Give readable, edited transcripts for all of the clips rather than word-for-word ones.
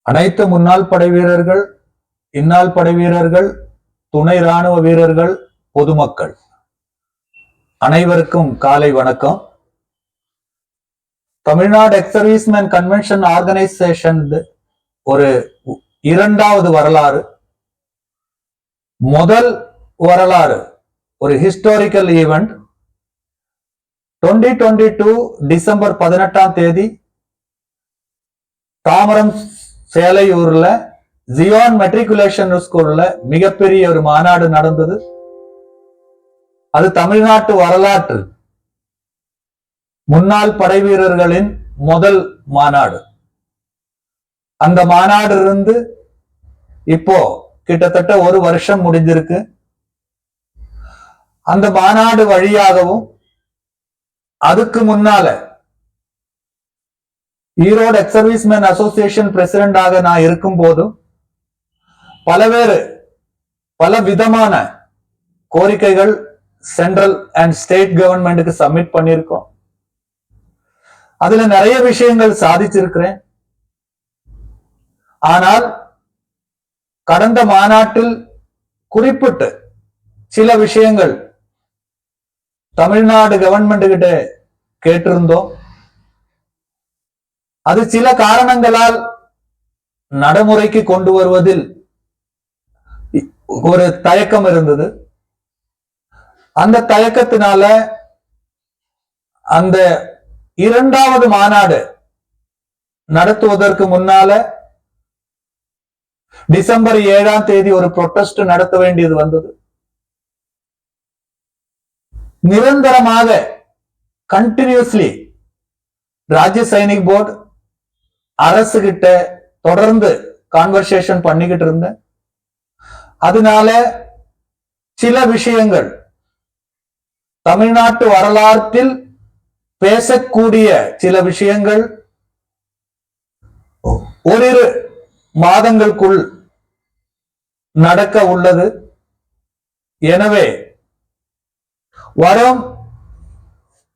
அனைத்து முன்னாள் படை வீரர்கள், இந்நாள் படை வீரர்கள், துணை ராணுவ வீரர்கள், பொதுமக்கள் அனைவருக்கும் காலை வணக்கம். Tamil Nadu ex serviceman convention organisation ஒரு இரண்டாவது வரலாறு, முதல் வரலாறு ஒரு historical event 2022 December 18 தாமரம் சேலையூர்ல Ziyan matriculation ஸ்கூல்ல மிகப்பெரிய ஒரு மாநாடு நடந்தது. அது தமிழ்நாட்டு வரலாற்று முன்னாள் படை வீரர்களின் முதல் மாநாடு. அந்த மாநாடு இருந்து இப்போ கிட்டத்தட்ட ஒரு வருஷம் முடிஞ்சிருக்கு. அந்த மாநாடு வழியாகவும் அதுக்கு முன்னால ஈரோடு எக்ஸ் சர்வீஸ்மேன் அசோசியேஷன் பிரசிடென்டாக நான் இருக்கும் போதும் பல விதமான கோரிக்கைகள் சென்ட்ரல் அண்ட் ஸ்டேட் கவர்மெண்ட்டுக்கு சப்மிட் பண்ணியிருக்கோம். அதுல நிறைய விஷயங்கள் சாதிச்சிருக்கிறேன். ஆனால் கடந்த மாநாட்டில் குறிப்பிட்டு சில விஷயங்கள் தமிழ்நாடு கவர்மெண்ட் கிட்ட கேட்டிருந்தோம். அது சில காரணங்களால் நடைமுறைக்கு கொண்டு வருவதில் ஒரு தயக்கம் இருந்தது. அந்த தயக்கத்தினால அந்த இரண்டாவது மாநாடு நடத்துவதற்கு முன்னால டிசம்பர் 7 ஒரு புரொட்டஸ்ட் நடத்த வேண்டியது வந்தது. நிரந்தரமாக கண்டினியூஸ்லி ராஜ்ய சைனிக் போர்டு அரசு கிட்ட தொடர்ந்து கான்வர்சேஷன் பண்ணிக்கிட்டு இருந்தேன். அதனால சில விஷயங்கள் தமிழ்நாட்டு வரலாற்றில் பேசக்கூடிய சில விஷயங்கள் ஓரிரு மாதங்களுக்குள் நடக்க உள்ளது. எனவே வரும்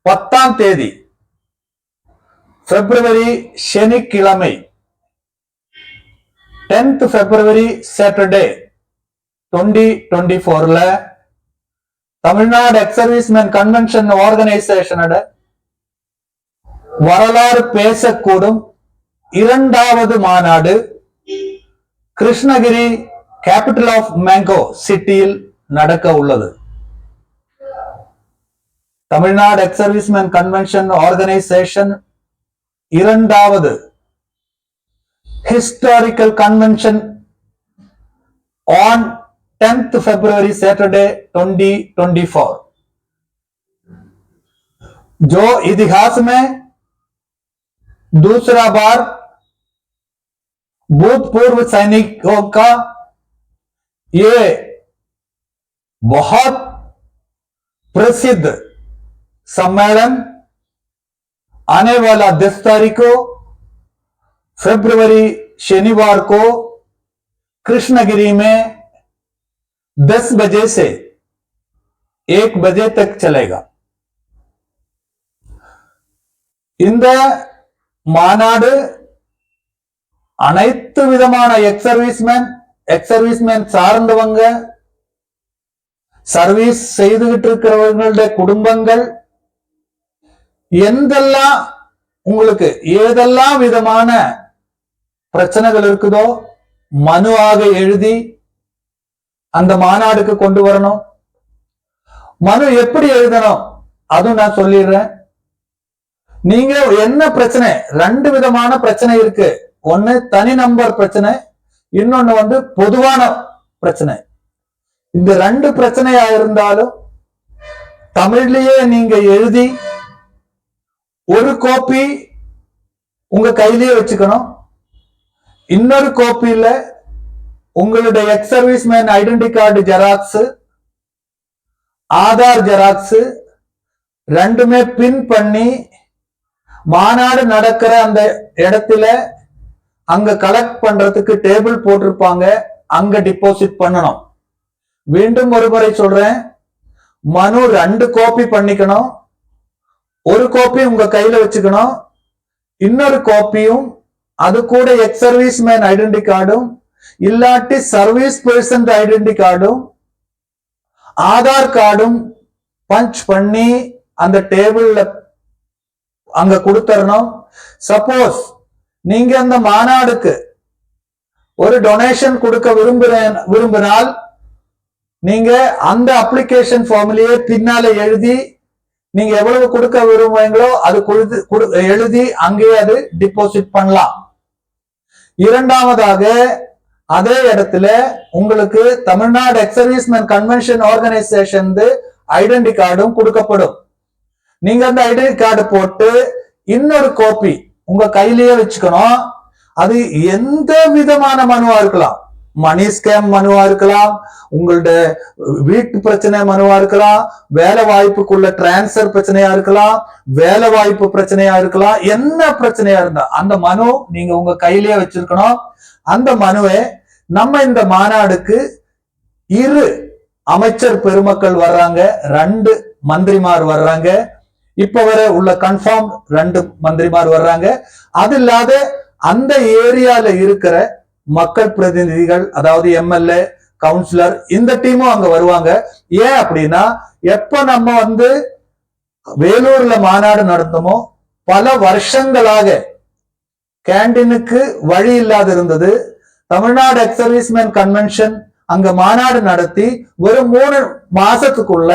10 பிப்ரவரி சனிக்கிழமை 10th February Saturday 2024 Tamil Nadu ex serviceman convention ஆர்கனைசேஷனோட வரலாறு பேசக்கூடும் இரண்டாவது மாநாடு கிருஷ்ணகிரி கேபிட்டல் ஆஃப் மேங்கோ சிட்டியில் நடக்க உள்ளது. Tamil Nadu ex serviceman convention organisation இரண்டாவது historical convention on 10th February Saturday 2024 जो इतिहास में दूसरा बार भूतपूर्व सैनिकों का ये बहुत प्रसिद्ध सम्मेलन आने वाला 10 तारीख को फरवरी शनिवार को कृष्णगिरी में 10 बजे से 1 बजे तक चलेगा. இந்த மாநாடு அனைத்து விதமான எக்ஸ் சர்வீஸ்மேன் சார்ந்தவங்க, சர்வீஸ் செய்துகிட்டு இருக்கிறவங்களுடைய குடும்பங்கள், எந்தெல்லாம் உங்களுக்கு ஏதெல்லாம் விதமான பிரச்சனைகள் இருக்குதோ மனுவாக எழுதி அந்த மாநாடுக்கு கொண்டு வரணும். மனு எப்படி எழுதணும் அதுவும் நான் சொல்லிடுறேன். நீங்க என்ன பிரச்சனை, 2 விதமான பிரச்சனை இருக்கு. ஒன்னு தனி நம்பர் பிரச்சனை, இன்னொன்னு பொதுவான பிரச்சனை. இந்த 2 பிரச்சனையா இருந்தாலும் தமிழ்லயே நீங்க எழுதி ஒரு காப்பி உங்க கையிலேயே வச்சுக்கணும். இன்னொரு காப்பியில உங்களுடைய X serviceman identity card xerox, Aadhaar xerox ரெண்டுமே பின் பண்ணி மாநாடு நடக்கிற அந்த இடத்துல அங்க கலெக்ட் பண்றதுக்கு டேபிள் போட்டிருப்பாங்க, அங்க டிபாசிட் பண்ணணும். மீண்டும் ஒரு முறை சொல்றேன், மனு 2 காப்பி பண்ணிக்கணும். ஒரு காப்பி உங்க கையில வச்சுக்கணும், இன்னொரு காப்பியும் அது கூட எக்ஸ் சர்வீஸ் மேன் ஐடென்டி கார்டும் இல்லாட்டி சர்வீஸ் பர்சன் ஐடென்டி கார்டும் ஆதார் கார்டும் பஞ்ச் பண்ணி அந்த டேபிள்ல அங்க கொடுத்தரணும். சப்போஸ் நீங்க அந்த மாநாடுக்கு ஒரு டொனேஷன் கொடுக்க விரும்பினால் நீங்க அந்த அப்ளிகேஷன் ஃபார்ம்லயே பின்னால எழுதி நீங்க எவ்வளவு கொடுக்க விரும்புவீங்களோ அது எழுதி அங்கே அது டிபாசிட் பண்ணலாம். இரண்டாவதாக அதே இடத்துல உங்களுக்கு Tamil Nadu ex serviceman convention organisation identity கார்டும் கொடுக்கப்படும். நீங்க அந்த ஐடென்டி கார்டு போட்டு இன்னொரு காப்பி உங்க கையிலேயே வச்சுக்கணும். அது எந்த விதமான மனுவா இருக்கலாம், மணி ஸ்கேம் மனுவா இருக்கலாம், உங்களோட வீட்டு பிரச்சனை மனுவா இருக்கலாம், வேலை வாய்ப்புக்குள்ள டிரான்ஸ்பர் பிரச்சனையா இருக்கலாம், வேலை வாய்ப்பு பிரச்சனையா இருக்கலாம், என்ன பிரச்சனையா இருந்தா அந்த மனு நீங்க உங்க கையிலேயே வச்சிருக்கணும். அந்த மனுவை நம்ம இந்த மாநாடுக்கு 2 அமைச்சர் பெருமக்கள் வர்றாங்க, 2 மந்திரிமார் வர்றாங்க, இப்ப வர உள்ள கன்ஃபார்ம் 2 மந்திரிமார் வர்றாங்க. அது இல்லாத அந்த ஏரியால இருக்கிற மக்கள் பிரதிநிதிகள், அதாவது எம்எல்ஏ, கவுன்சிலர், இந்த டீமும் அங்க வருவாங்க. ஏன் அப்படின்னா எப்ப நம்ம வேலூர்ல மாநாடு நடத்தமோ பல வருஷங்களாக கேண்டீனுக்கு வழி இல்லாத இருந்தது. தமிழ்நாடு எக்ஸ் சர்வீஸ்மேன் கன்வென்ஷன் அங்க மாநாடு நடத்தி ஒரு 3 மாசத்துக்குள்ள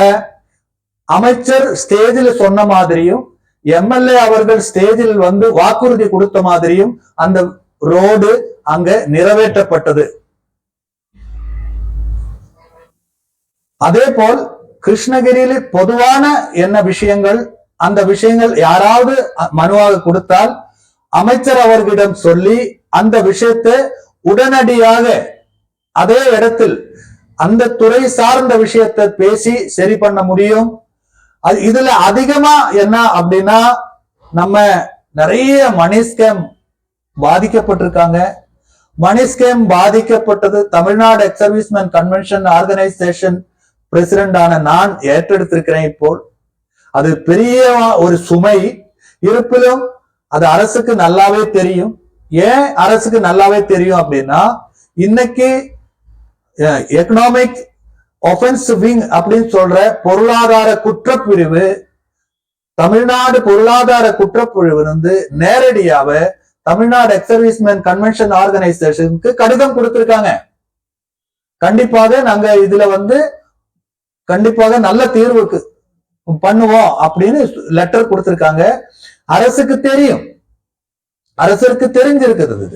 அமைச்சர் ஸ்டேஜில் சொன்ன மாதிரியும் எம்எல்ஏ அவர்கள் ஸ்டேஜில் வாக்குறுதி கொடுத்த மாதிரியும் அந்த ரோடு அங்க நிறைவேற்றப்பட்டது. அதே போல் கிருஷ்ணகிரியில் பொதுவான என்ன விஷயங்கள், அந்த விஷயங்கள் யாராவது மனுவாக கொடுத்தால் அமைச்சர் அவர்களிடம் சொல்லி அந்த விஷயத்தை உடனடியாக அதே இடத்தில் அந்த துறை சார்ந்த விஷயத்தை பேசி சரி பண்ண முடியும். இதுல அதிகமா என்ன அப்படின்னா நம்ம நிறைய மணி ஸ்கேம் பாதிக்கப்பட்டிருக்காங்க. மணி ஸ்கேம் பாதிக்கப்பட்டது Tamil Nadu ex serviceman convention organisation பிரசிடென்டான நான் ஏற்றெடுத்திருக்கிறேன். இப்போ அது பெரிய ஒரு சுமை இருப்பிலும் அது அரசுக்கு நல்லாவே தெரியும். ஏன் அரசுக்கு நல்லாவே தெரியும் அப்படின்னா இன்னைக்கு எக்கனாமிக் ஒஃபென்ஸ் விங் அப்படின்னு சொல்ற பொருளாதார குற்றப்பிரிவு, தமிழ்நாடு பொருளாதார குற்றப்பிரிவு நேரடியாக தமிழ்நாடு எக்ஸ் சர்வீஸ்மேன் கன்வென்ஷன் ஆர்கனைசேஷனுக்கு கடிதம் கொடுத்திருக்காங்க. கண்டிப்பாக நாங்க இதுல கண்டிப்பாக நல்ல தீர்வுக்கு பண்ணுவோம் அப்படின்னு லெட்டர் கொடுத்திருக்காங்க. அரசுக்கு தெரியும், அரசுக்கு தெரிஞ்சிருக்கிறது.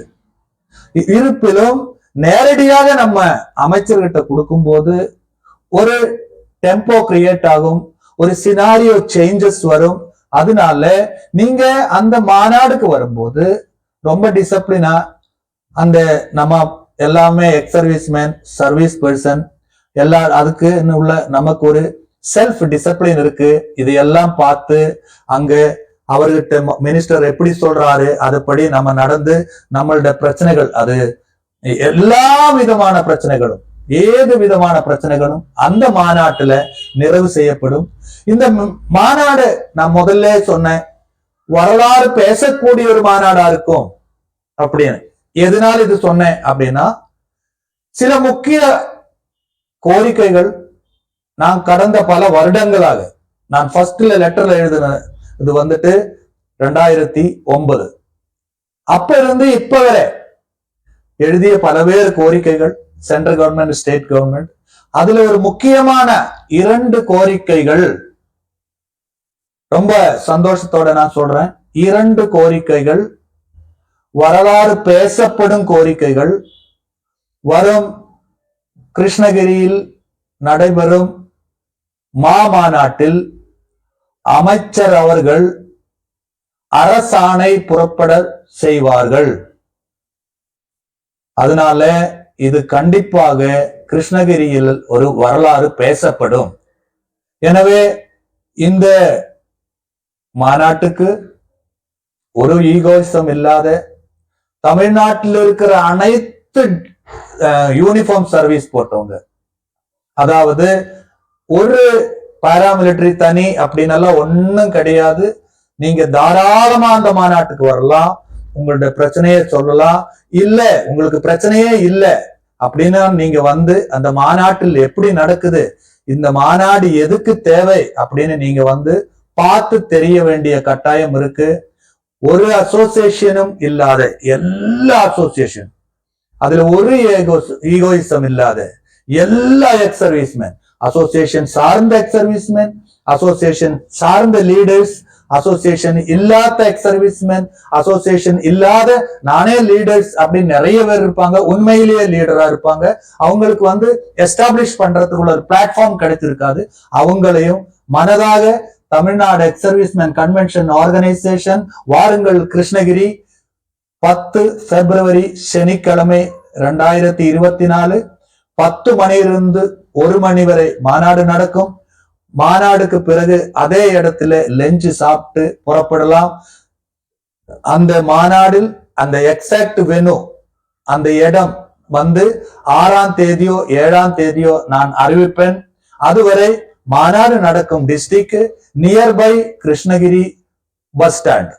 இருப்பிலும் நேரடியாக நம்ம அமைச்சர்கிட்ட கொடுக்கும் போது ஒரு டெம்போ கிரியேட் ஆகும், ஒரு சினாரியோ சேஞ்சஸ் வரும். அதனால நீங்க அந்த மாநாடுக்கு வரும்போது ரொம்ப டிசிப்ளினா அந்த நம்ம எல்லாமே எக்ஸ் சர்வீஸ்மேன், சர்வீஸ் பர்சன் அதுக்கு உள்ள நமக்கு ஒரு செல்ஃப் டிசிப்ளின் இருக்கு. இதையெல்லாம் பார்த்து அங்க அவர்கிட்ட மினிஸ்டர் எப்படி சொல்றாரு அதுபடி நம்ம நடந்து நம்மளோட பிரச்சனைகள், அது எல்லா விதமான பிரச்சனைகளும், ஏது விதமான பிரச்சனைகளும் அந்த மாநாட்டுல நிறைவு செய்யப்படும். இந்த மாநாடு நான் முதல்ல சொன்னேன், வரலாறு பேசக்கூடிய ஒரு மாநாடா இருக்கும் அப்படின்னு. எதனால இது சொன்னேன் அப்படின்னா சில முக்கிய கோரிக்கைகள் நான் கடந்த பல வருடங்களாக நான் ஃபர்ஸ்ட்ல லெட்டர்ல எழுதின இது 2009 அப்ப இருந்து இப்ப வரை எழுதிய பலவேறு கோரிக்கைகள் சென்ட்ரல் கவர்மெண்ட், ஸ்டேட் கவர்மெண்ட். அதுல ஒரு முக்கியமான 2 கோரிக்கைகள் ரொம்ப சந்தோஷத்தோட நான் சொல்றேன். 2 கோரிக்கைகள் வரலாறு பேசப்படும் கோரிக்கைகள். வரும் கிருஷ்ணகிரியில் நடைபெறும் மாநாட்டில் அமைச்சர் அவர்கள் அரசாணை புறப்பட செய்வார்கள். அதனால இது கண்டிப்பாக கிருஷ்ணகிரியில் ஒரு வரலாறு பேசப்படும். எனவே இந்த மாநாட்டுக்கு ஒரு ஈகோயிசம் இல்லாத தமிழ்நாட்டில் இருக்கிற அனைத்து யூனிஃபார்ம் சர்வீஸ் போட்டவங்க, அதாவது ஒரு பாராமிலிட்டரி தனி அப்படின்னு ஒண்ணும் கிடையாது. நீங்க தாராளமா அந்த மாநாட்டுக்கு வரலாம். உங்களோட பிரச்சனையை சொல்லலாம். இல்ல உங்களுக்கு பிரச்சனையே இல்லை அப்படின்னா நீங்க வந்து அந்த மாநாட்டில் எப்படி நடக்குது, இந்த மாநாடு எதுக்கு தேவை அப்படின்னு நீங்க வந்து பார்த்து தெரிய வேண்டிய கட்டாயம் இருக்கு. ஒரு அசோசியேஷனும் இல்லாத எல்லா அசோசியேஷன், அதுல ஒரு ஈகோயிசம் இல்லாத எல்லா எக்ஸ் சர்வீஸ்மேன், அசோசியேஷன் சார்ந்த எக்ஸ் சர்வீஸ்மேன், அசோசியேஷன் சார்ந்த லீடர்ஸ், அசோசியேஷன் இல்லாத எக்ஸ் சர்வீஸ்மேன், அசோசியேஷன் இல்லாத நானே லீடர்ஸ் அப்படின்னு நிறைய பேர் இருப்பாங்க. உண்மையிலேயே லீடரா இருப்பாங்க. அவங்களுக்கு வந்து எஸ்டாப்ளிஷ் பண்றதுக்குள்ள ஒரு பிளாட்ஃபார்ம் கிடைச்சிருக்காது. அவங்களையும் மனதாக Tamil Nadu ex serviceman convention organisation வாருங்கள் கிருஷ்ணகிரி 10 பிப்ரவரி சனிக்கிழமை 2024 10 மணியிலிருந்து 1 மணி வரை மாநாடு நடக்கும். மாநாடுக்கு பிறகு அதே இடத்துல லஞ்ச் சாப்பிட்டு புறப்படலாம். அந்த மாநாடில் அந்த எக்ஸாக்ட் வெனு, அந்த இடம் வந்து 6ஆம் தேதியோ 7ஆம் தேதியோ நான் அறிவிப்பேன். அதுவரை மாநாடு நடக்கும் district nearby Krishnagiri bus stand,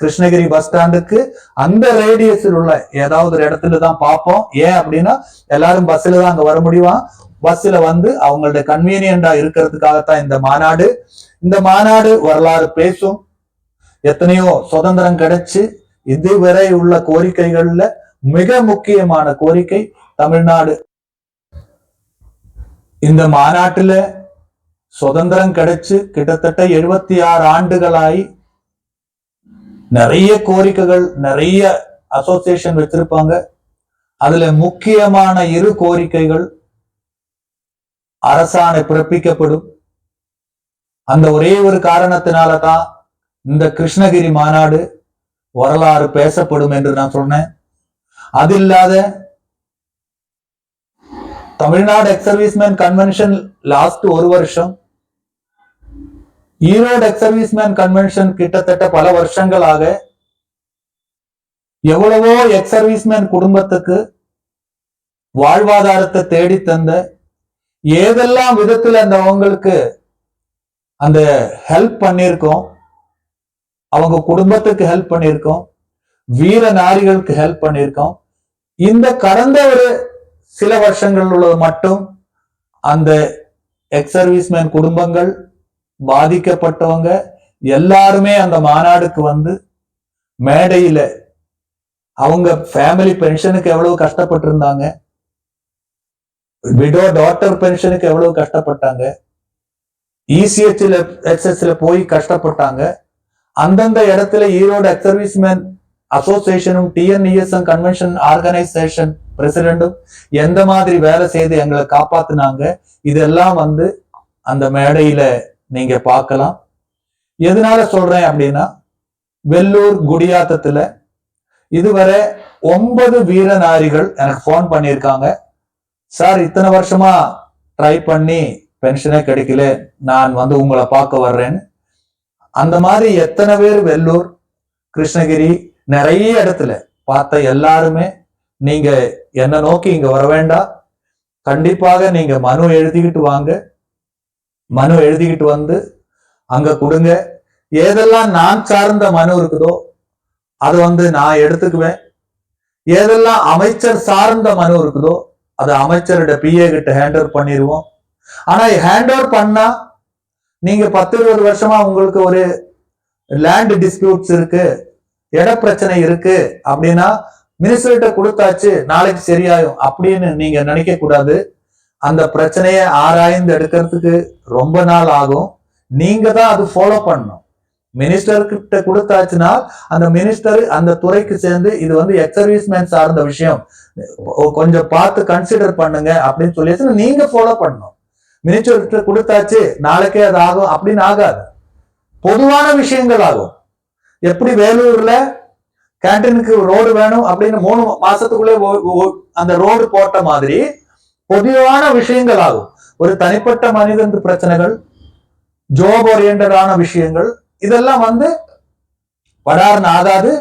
Krishnagiri bus ஸ்டாண்டுக்கு அந்த ரேடியஸில் உள்ள ஏதாவது ஒரு இடத்துல தான் பார்ப்போம். ஏன் அப்படின்னா எல்லாரும் பஸ்ல தான் அங்க வர முடியும். பஸ்ல வந்து அவங்களோட கன்வீனியன்டா இருக்கிறதுக்காகத்தான் இந்த மாநாடு. இந்த மாநாடு வரலாறு பேசும். எத்தனையோ சுதந்திரம் கிடைச்சு இதுவரை உள்ள கோரிக்கைகள்ல மிக முக்கியமான கோரிக்கை தமிழ்நாடு. இந்த மாநாட்டுல சுதந்திரம் கிடைச்சு கிட்டத்தட்ட 76 ஆண்டுகளாய் நிறைய கோரிக்கைகள், நிறைய அசோசியேஷன் வச்சிருப்பாங்க. அதுல முக்கியமான 2 கோரிக்கைகள் அரசாணை பிறப்பிக்கப்படும். அந்த ஒரே ஒரு காரணத்தினாலதான் இந்த கிருஷ்ணகிரி மாநாடு வரலாறு பேசப்படும் என்று நான் சொன்னேன். அது இல்லாத Tamil Nadu ex serviceman convention last 1 வருஷம், ஈரோடு எக்ஸ் சர்வீஸ்மேன் கன்வென்ஷன் கிட்டத்தட்ட பல வருஷங்களாக எவ்வளவோ எக்ஸ் சர்வீஸ்மேன் குடும்பத்துக்கு வாழ்வாதாரத்தை தேடி தந்த ஏதெல்லாம் விதத்துல அந்த அவங்களுக்கு அந்த ஹெல்ப் பண்ணியிருக்கோம், அவங்க குடும்பத்துக்கு ஹெல்ப் பண்ணியிருக்கோம், வீர நாரிகளுக்கு ஹெல்ப் பண்ணியிருக்கோம். இந்த கடந்த ஒரு சில வருஷங்கள் உள்ள மட்டும் அந்த எக்ஸ் சர்வீஸ்மேன் குடும்பங்கள் பாதிக்கப்பட்டவங்க எல்லாருமே அந்த மாநாடுக்கு வந்து மேடையில அவங்க ஃபேமிலி பென்ஷனுக்கு எவ்வளவு கஷ்டப்பட்டு இருந்தாங்க, விடோ டாட்டர் பென்ஷனுக்கு எவ்வளவு கஷ்டப்பட்டாங்க, இசிஹெச்ல எஸ்எஸ்ல போய் கஷ்டப்பட்டாங்க. அந்தந்த இடத்துல ஈரோடு எக்ஸ் சர்வீஸ்மேன் அசோசியேஷனும் டிஎன்இஎஸ்எம் கன்வென்ஷன் ஆர்கனைசேஷன் பிரசிடென்டும் எந்த மாதிரி வேலை செய்து எங்களை காப்பாத்தினாங்க. இதெல்லாம் வந்து அந்த மேடையில நீங்க பார்க்கலாம். எதனால சொல்றேன் அப்படின்னா, வெள்ளூர் குடியாத்தத்துல இதுவரை 9 வீரநாரிகள் எனக்கு போன் பண்ணியிருக்காங்க. சார், இத்தனை வருஷமா ட்ரை பண்ணி பென்ஷனே கிடைக்கல, நான் வந்து உங்களை பார்க்க வர்றேன்னு. அந்த மாதிரி எத்தனை பேர் வெள்ளூர், கிருஷ்ணகிரி, நிறைய இடத்துல பார்த்த எல்லாருமே நீங்க என்ன நோக்கி இங்க வர வேண்டாம். கண்டிப்பாக நீங்க மனு எழுதிக்கிட்டு வாங்க. மனு எழுதிக்கிட்டு வந்து அங்க கொடுங்க. ஏதெல்லாம் நான் சார்ந்த மனு இருக்குதோ அது வந்து நான் எடுத்துக்குவேன். ஏதெல்லாம் அமைச்சர் சார்ந்த மனு இருக்குதோ அது அமைச்சரோட பிஏ கிட்ட ஹேண்ட் ஓவர் பண்ணிடுவோம். ஆனா ஹேண்ட் ஓவர் பண்ணா நீங்க 10-20 வருஷமா உங்களுக்கு ஒரு லேண்ட் டிஸ்பியூட்ஸ் இருக்கு, இட பிரச்சனை இருக்கு அப்படின்னா மினிஸ்டர்கிட்ட கொடுத்தாச்சு நாளைக்கு சரியாயும் அப்படின்னு நீங்க நினைக்க கூடாது. அந்த பிரச்சனையை ஆராய்ந்து எடுக்கிறதுக்கு ரொம்ப நாள் ஆகும். நீங்க தான் அது ஃபாலோ பண்ணணும். மினிஸ்டர் கிட்ட கொடுத்தாச்சுன்னா அந்த மினிஸ்டர் அந்த துறைக்கு சேர்ந்து இது வந்து எக்ஸ் சர்வீஸ்மேன் சார்ந்த விஷயம், கொஞ்சம் பார்த்து கன்சிடர் பண்ணுங்க அப்படின்னு சொல்லி நீங்க ஃபாலோ பண்ணணும். மினிஸ்டர் கிட்ட கொடுத்தாச்சு நாளைக்கே அது ஆகும் அப்படின்னு ஆகாது. பொதுவான விஷயங்கள் ஆகும். எப்படி வேலூர்ல கேண்டீனுக்கு ரோடு வேணும் அப்படின்னு 3 மாசத்துக்குள்ளே அந்த ரோடு போட்ட மாதிரி பொதுவான விஷயங்கள் ஆகும். ஒரு தனிப்பட்ட மனிதன் பிரச்சனைகள், ஜோப் ஓரியன்டான விஷயங்கள், இதெல்லாம் வந்து படார்னு ஆகாது.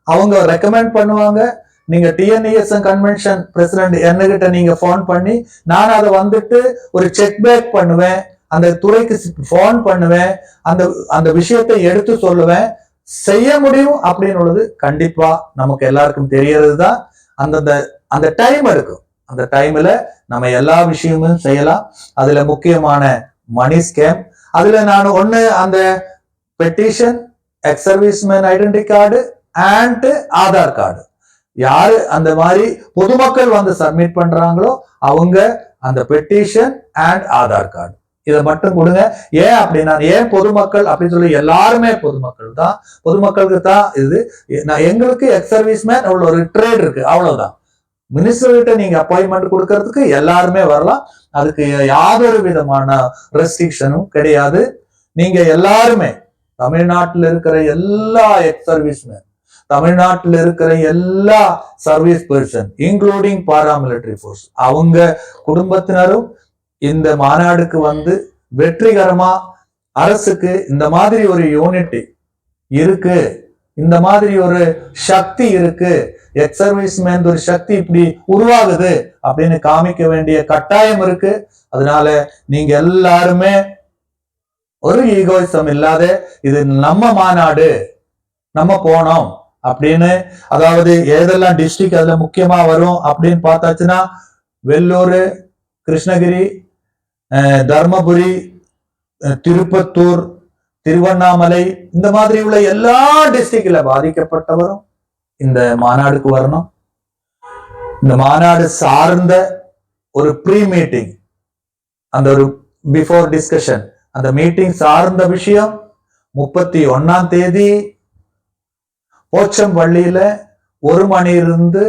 அவங்க ரெக்கமெண்ட் பண்ணுவாங்க. நீங்க டிஎன்இஎஸ்எம் கன்வென்ஷன் பிரசிடென்ட் என்னகிட்ட நீங்க போன் பண்ணி நான் அதை வந்துட்டு ஒரு செக் பேக் பண்ணுவேன், அந்த துறைக்கு போன் பண்ணுவேன், அந்த விஷயத்தை எடுத்து சொல்லுவேன். செய்ய முடியும் அப்படின்னு கண்டிப்பா நமக்கு எல்லாருக்கும் தெரியறதுதான். அந்தந்த அந்த டைம் எடுக்கும். அந்த டைம்ல நம்ம எல்லா விஷயமும் செய்யலாம். அதுல முக்கியமான மணி ஸ்கேம். அதுல நான் ஒண்ணு அந்த petition, X serviceman identity card and Aadhaar card யாரு அந்த மாதிரி பொதுமக்கள் வந்து சப்மிட் பண்றாங்களோ அவங்க அந்த பெட்டிஷன் அண்ட் ஆதார் கார்டு இதை மட்டும் கொடுங்க. ஏன் அப்படின்னா, ஏன் பொதுமக்கள் அப்படின்னு சொல்லி எல்லாருமே பொதுமக்கள் தான், பொதுமக்களுக்கு தான் இது. எங்களுக்கு எக்ஸ் சர்வீஸ்மேன் ஒரு ட்ரேட் இருக்கு, அவ்வளவுதான். மினிஸ்டர்கிட்ட நீங்க அப்பாயின்மெண்ட் கொடுக்கறதுக்கு எல்லாருமே வரலாம். அதுக்கு யாதொரு விதமான ரெஸ்ட்ரிக்ஷனும் கிடையாது. நீங்க எல்லாருமே தமிழ்நாட்டில் இருக்கிற எல்லா எக்ஸ் சர்வீஸ்மேன், தமிழ்நாட்டில் இருக்கிற எல்லா service person including paramilitary force அவங்க குடும்பத்தினரும் இந்த மாநாடுக்கு வந்து வெற்றிகரமா அரசுக்கு இந்த மாதிரி ஒரு யூனிட்டி இருக்கு, இந்த மாதிரி ஒரு சக்தி இருக்கு, எக்ஸ் சர்வீஸ்மேன் ஒரு சக்தி இப்படி உருவாகுது அப்படின்னு காமிக்க வேண்டிய கட்டாயம் இருக்கு. அதனால நீங்க எல்லாருமே ஒரு ஈகோயிசம் இல்லாத இது நம்ம மாநாடு, நம்ம போனோம் அப்படின்னு, அதாவது ஏதெல்லாம் டிஸ்ட்ரிக்ட் அதுல முக்கியமா வரும் அப்படின்னு பார்த்தாச்சுன்னா வெள்ளூர், கிருஷ்ணகிரி, தர்மபுரி, திருப்பத்தூர், திருவண்ணாமலை இந்த மாதிரி உள்ள எல்லா டிஸ்ட்ரிக்ட்ல பாதிக்கப்பட்டவரும் இந்த மாநாடுக்கு வரணும். இந்த மாநாடு சார்ந்த ஒரு ப்ரீ மீட்டிங், அந்த ஒரு பிஃபோர் டிஸ்கஷன், அந்த மீட்டிங் சார்ந்த விஷயம் 31ஆம் தேதி போச்சம்பள்ளியில 1 மணியிலிருந்து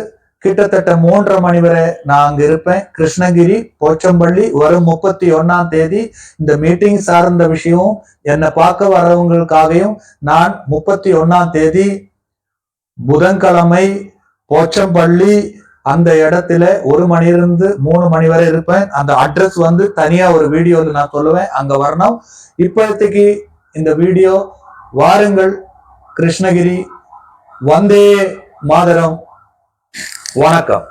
கிட்டத்தட்ட 3:30 மணி வரை நான் அங்க இருப்பேன். கிருஷ்ணகிரி, போச்சம்பள்ளி வரும் 31ஆம் தேதி இந்த மீட்டிங் சார்ந்த விஷயம் என்னை பார்க்க வரவங்களுக்காகவும் நான் 31ஆம் தேதி புதன்கிழமை போச்சம்பள்ளி அந்த இடத்துல 1 மணியிலிருந்து 3 மணி வரை இருப்பேன். அந்த அட்ரஸ் வந்து தனியா ஒரு வீடியோல நான் சொல்லுவேன், அங்க வரணும். இப்போதைக்கு இந்த வீடியோ வாருங்கள் கிருஷ்ணகிரி, வந்தே மாதரம். வணக்கம்.